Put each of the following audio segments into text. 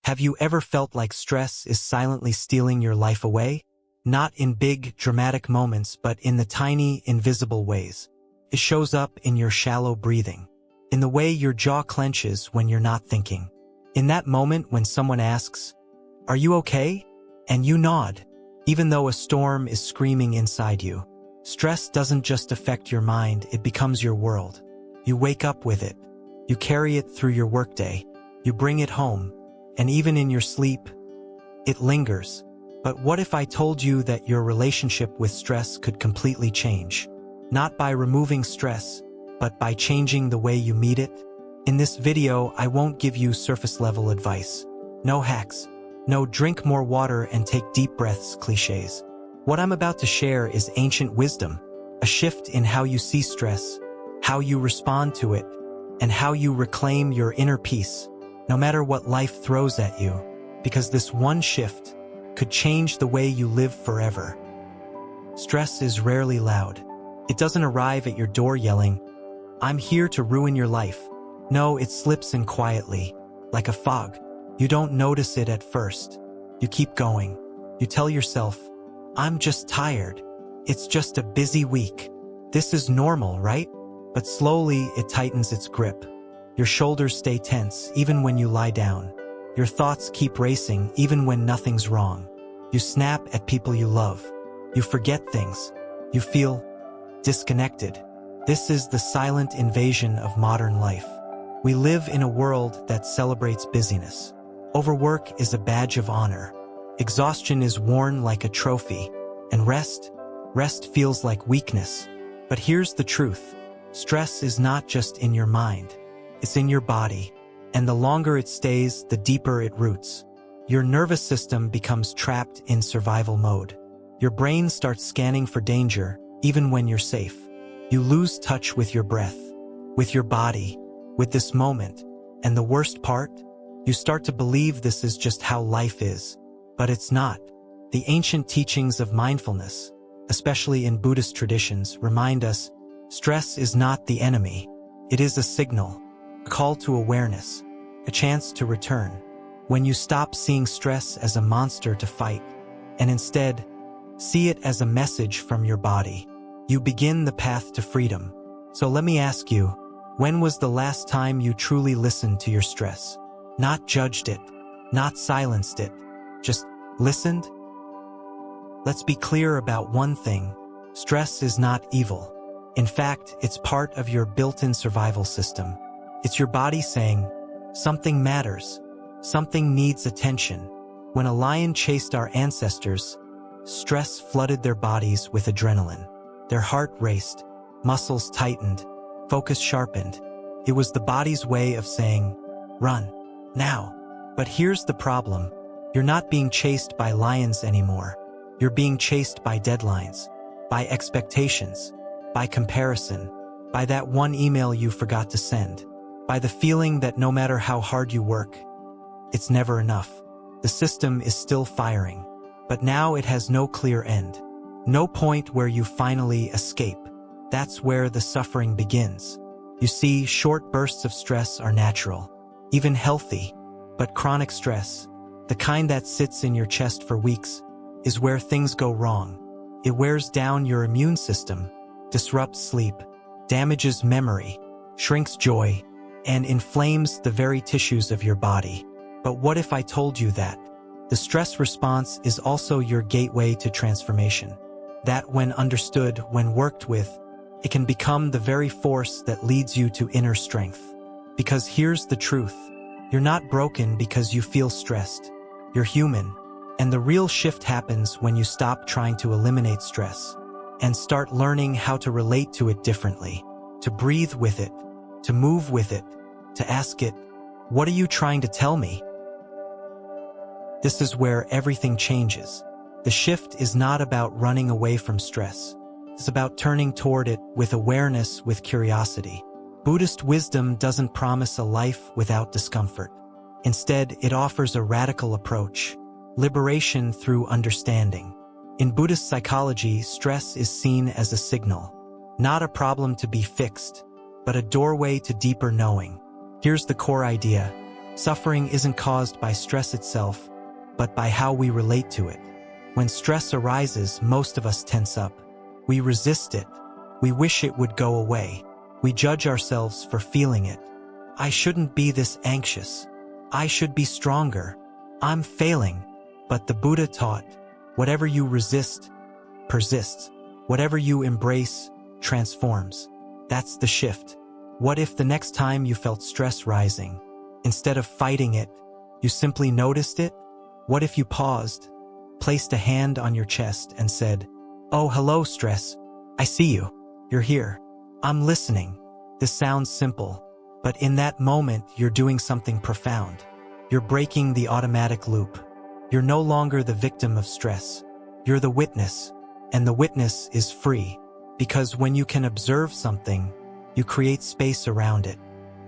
Have you ever felt like stress is silently stealing your life away? Not in big, dramatic moments, but in the tiny, invisible ways. It shows up in your shallow breathing, in the way your jaw clenches when you're not thinking, in that moment when someone asks, "Are you okay?" and you nod, even though a storm is screaming inside you. Stress doesn't just affect your mind, it becomes your world. You wake up with it. You carry it through your workday. You bring it home. And even in your sleep, it lingers. But what if I told you that your relationship with stress could completely change? Not by removing stress, but by changing the way you meet it? In this video, I won't give you surface-level advice. No hacks. No drink more water and take deep breaths cliches. What I'm about to share is ancient wisdom, a shift in how you see stress, how you respond to it, and how you reclaim your inner peace, no matter what life throws at you, because this one shift could change the way you live forever. Stress is rarely loud. It doesn't arrive at your door yelling, "I'm here to ruin your life." No, it slips in quietly, like a fog. You don't notice it at first. You keep going. You tell yourself, "I'm just tired. It's just a busy week. This is normal, right?" But slowly it tightens its grip. Your shoulders stay tense even when you lie down. Your thoughts keep racing even when nothing's wrong. You snap at people you love. You forget things. You feel disconnected. This is the silent invasion of modern life. We live in a world that celebrates busyness. Overwork is a badge of honor. Exhaustion is worn like a trophy. And rest feels like weakness. But here's the truth. Stress is not just in your mind. It's in your body. And the longer it stays, the deeper it roots. Your nervous system becomes trapped in survival mode. Your brain starts scanning for danger, even when you're safe. You lose touch with your breath, with your body, with this moment. And the worst part? You start to believe this is just how life is. But it's not. The ancient teachings of mindfulness, especially in Buddhist traditions, remind us stress is not the enemy. It is a signal, a call to awareness, a chance to return. When you stop seeing stress as a monster to fight, and instead see it as a message from your body, you begin the path to freedom. So let me ask you, when was the last time you truly listened to your stress? Not judged it, not silenced it, just listened? Let's be clear about one thing. Stress is not evil. In fact, it's part of your built-in survival system. It's your body saying, something matters, something needs attention. When a lion chased our ancestors, stress flooded their bodies with adrenaline. Their heart raced, muscles tightened, focus sharpened. It was the body's way of saying, run, now. But here's the problem. You're not being chased by lions anymore. You're being chased by deadlines, by expectations, by comparison, by that one email you forgot to send, by the feeling that no matter how hard you work, it's never enough. The system is still firing, but now it has no clear end. No point where you finally escape. That's where the suffering begins. You see, short bursts of stress are natural, even healthy, but chronic stress, the kind that sits in your chest for weeks, is where things go wrong. It wears down your immune system, disrupts sleep, damages memory, shrinks joy, and inflames the very tissues of your body. But what if I told you that the stress response is also your gateway to transformation? That when understood, when worked with, it can become the very force that leads you to inner strength. Because here's the truth. You're not broken because you feel stressed. You're human. And the real shift happens when you stop trying to eliminate stress and start learning how to relate to it differently, to breathe with it, to move with it, to ask it, what are you trying to tell me? This is where everything changes. The shift is not about running away from stress. It's about turning toward it with awareness, with curiosity. Buddhist wisdom doesn't promise a life without discomfort. Instead, it offers a radical approach. Liberation through understanding. In Buddhist psychology, stress is seen as a signal, not a problem to be fixed, but a doorway to deeper knowing. Here's the core idea. Suffering isn't caused by stress itself, but by how we relate to it. When stress arises, most of us tense up. We resist it. We wish it would go away. We judge ourselves for feeling it. I shouldn't be this anxious. I should be stronger. I'm failing. But the Buddha taught, whatever you resist, persists. Whatever you embrace, transforms. That's the shift. What if the next time you felt stress rising, instead of fighting it, you simply noticed it? What if you paused, placed a hand on your chest and said, "Oh, hello, stress. I see you. You're here. I'm listening." This sounds simple, but in that moment, you're doing something profound. You're breaking the automatic loop. You're no longer the victim of stress. You're the witness, and the witness is free. Because when you can observe something, you create space around it.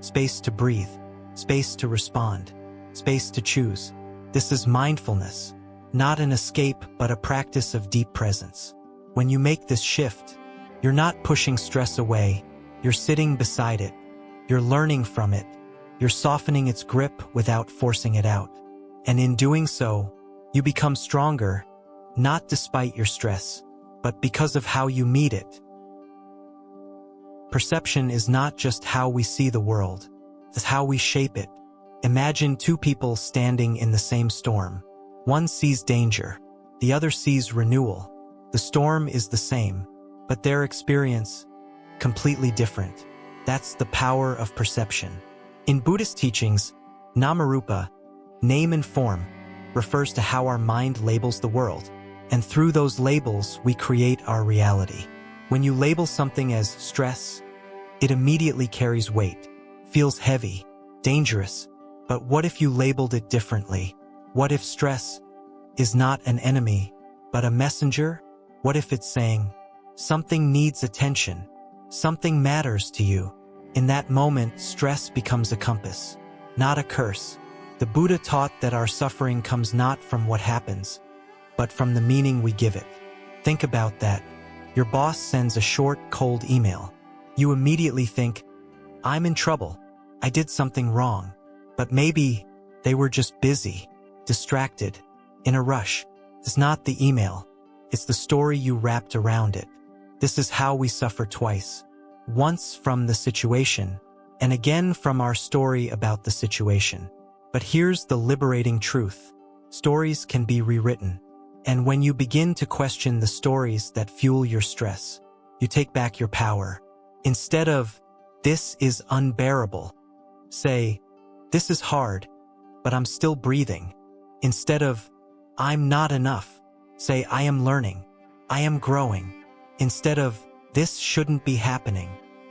Space to breathe, space to respond, space to choose. This is mindfulness, not an escape, but a practice of deep presence. When you make this shift, you're not pushing stress away, you're sitting beside it, you're learning from it, you're softening its grip without forcing it out. And in doing so, you become stronger, not despite your stress, but because of how you meet it. Perception is not just how we see the world, it's how we shape it. Imagine two people standing in the same storm. One sees danger, the other sees renewal. The storm is the same, but their experience, completely different. That's the power of perception. In Buddhist teachings, Namarupa, name and form, refers to how our mind labels the world. And through those labels, we create our reality. When you label something as stress, it immediately carries weight, feels heavy, dangerous. But what if you labeled it differently? What if stress is not an enemy, but a messenger? What if it's saying, something needs attention, something matters to you? In that moment, stress becomes a compass, not a curse. The Buddha taught that our suffering comes not from what happens, but from the meaning we give it. Think about that. Your boss sends a short, cold email. You immediately think, I'm in trouble. I did something wrong. But maybe they were just busy, distracted, in a rush. It's not the email. It's the story you wrapped around it. This is how we suffer twice. Once from the situation, and again from our story about the situation. But here's the liberating truth. Stories can be rewritten. And when you begin to question the stories that fuel your stress, you take back your power. Instead of, this is unbearable, say, this is hard, but I'm still breathing. Instead of, I'm not enough, say, I am learning, I am growing. Instead of, this shouldn't be happening,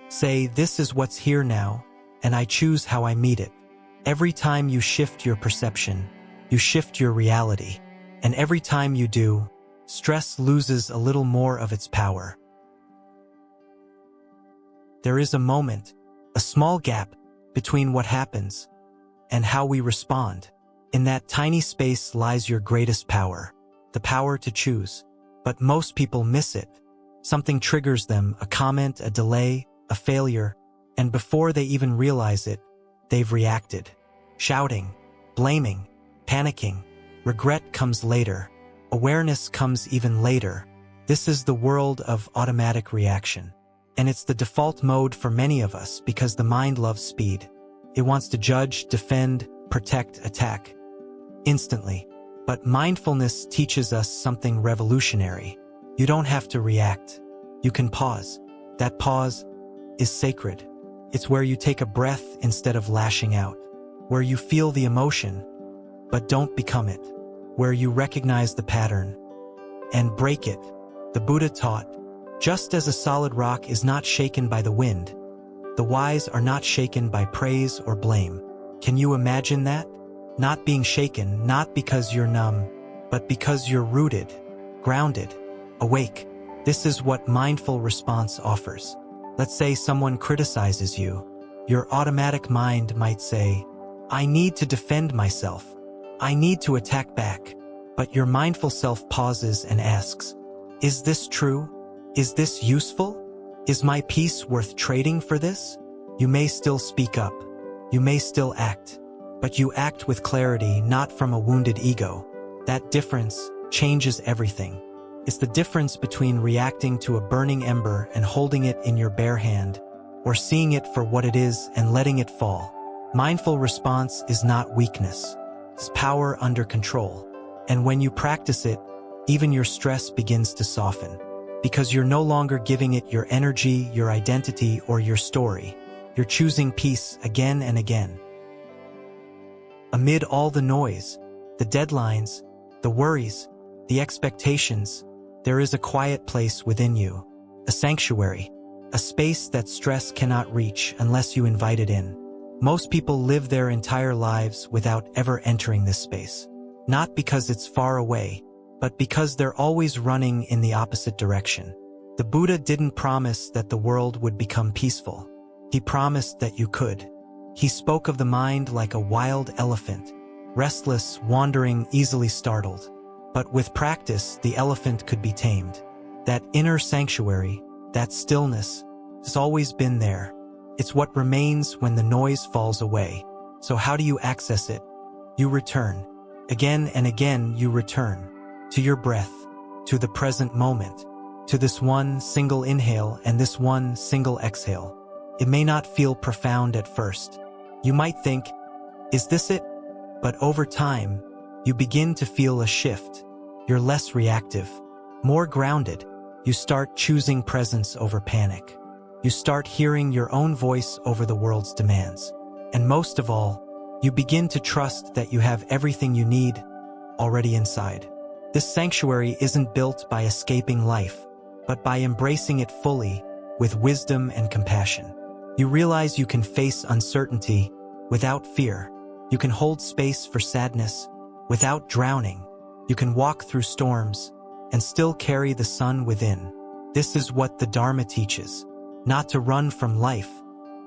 say, this is what's here now, and I choose how I meet it. Every time you shift your perception, you shift your reality. And every time you do, stress loses a little more of its power. There is a moment, a small gap, between what happens and how we respond. In that tiny space lies your greatest power, the power to choose. But most people miss it. Something triggers them, a comment, a delay, a failure, and before they even realize it, they've reacted. Shouting, blaming, panicking. Regret comes later. Awareness comes even later. This is the world of automatic reaction. And it's the default mode for many of us because the mind loves speed. It wants to judge, defend, protect, attack. Instantly. But mindfulness teaches us something revolutionary. You don't have to react. You can pause. That pause is sacred. It's where you take a breath instead of lashing out. Where you feel the emotion, but don't become it. Where you recognize the pattern and break it. The Buddha taught, just as a solid rock is not shaken by the wind, the wise are not shaken by praise or blame. Can you imagine that? Not being shaken, not because you're numb, but because you're rooted, grounded, awake. This is what mindful response offers. Let's say someone criticizes you. Your automatic mind might say, I need to defend myself. I need to attack back. But your mindful self pauses and asks, is this true? Is this useful? Is my peace worth trading for this? You may still speak up. You may still act. but you act with clarity, not from a wounded ego. That difference changes everything. It's the difference between reacting to a burning ember and holding it in your bare hand, or seeing it for what it is and letting it fall. Mindful response is not weakness. It's power under control. And when you practice it, even your stress begins to soften. Because you're no longer giving it your energy, your identity, or your story. You're choosing peace again and again. Amid all the noise, the deadlines, the worries, the expectations, there is a quiet place within you, a sanctuary, a space that stress cannot reach unless you invite it in. Most people live their entire lives without ever entering this space. Not because it's far away, but because they're always running in the opposite direction. The Buddha didn't promise that the world would become peaceful. He promised that you could. He spoke of the mind like a wild elephant, restless, wandering, easily startled. But with practice, the elephant could be tamed. That inner sanctuary, that stillness, has always been there. It's what remains when the noise falls away. So how do you access it? You return. Again and again you return. To your breath, to the present moment, to this one single inhale and this one single exhale. It may not feel profound at first. You might think, is this it? But over time, you begin to feel a shift. You're less reactive, more grounded. You start choosing presence over panic. You start hearing your own voice over the world's demands. And most of all, you begin to trust that you have everything you need already inside. This sanctuary isn't built by escaping life, but by embracing it fully with wisdom and compassion. You realize you can face uncertainty without fear. You can hold space for sadness without drowning. You can walk through storms and still carry the sun within. This is what the Dharma teaches, not to run from life,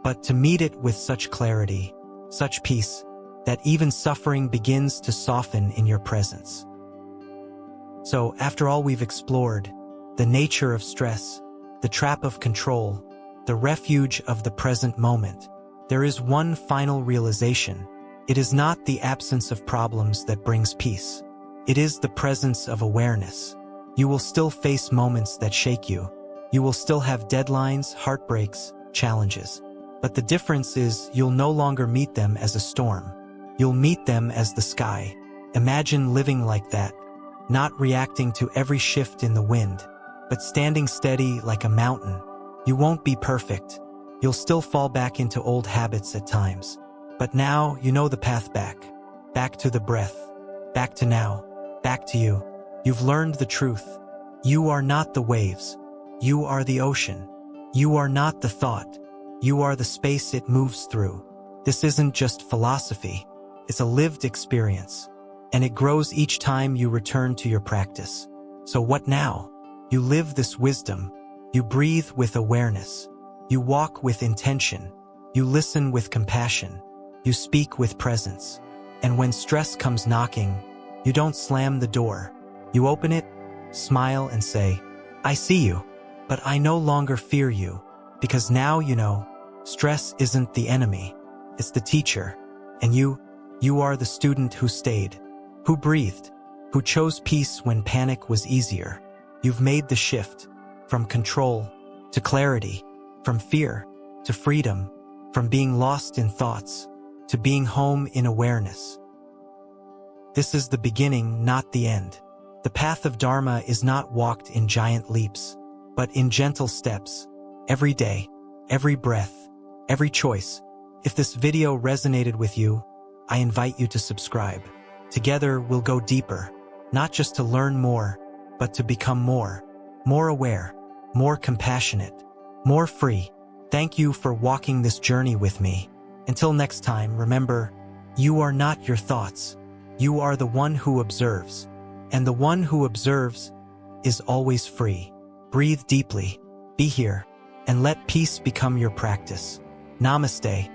but to meet it with such clarity, such peace, that even suffering begins to soften in your presence. So, after all we've explored, the nature of stress, the trap of control, the refuge of the present moment, there is one final realization. It is not the absence of problems that brings peace. It is the presence of awareness. You will still face moments that shake you. You will still have deadlines, heartbreaks, challenges. But the difference is you'll no longer meet them as a storm. You'll meet them as the sky. Imagine living like that, not reacting to every shift in the wind, but standing steady like a mountain. You won't be perfect. You'll still fall back into old habits at times. But now you know the path back. Back to the breath. Back to now. Back to you. You've learned the truth. You are not the waves. You are the ocean. You are not the thought. You are the space it moves through. This isn't just philosophy. It's a lived experience. And it grows each time you return to your practice. So what now? You live this wisdom. You breathe with awareness. You walk with intention. You listen with compassion. You speak with presence. And when stress comes knocking, you don't slam the door. You open it, smile, and say, I see you, but I no longer fear you, because now you know, stress isn't the enemy, it's the teacher. And you are the student who stayed, who breathed, who chose peace when panic was easier. You've made the shift from control to clarity, from fear to freedom, from being lost in thoughts to being home in awareness. This is the beginning, not the end. The path of Dharma is not walked in giant leaps, but in gentle steps, every day, every breath, every choice. If this video resonated with you, I invite you to subscribe. Together we'll go deeper, not just to learn more, but to become more aware, more compassionate, more free. Thank you for walking this journey with me. Until next time, remember, you are not your thoughts. You are the one who observes. And the one who observes is always free. Breathe deeply, be here, and let peace become your practice. Namaste.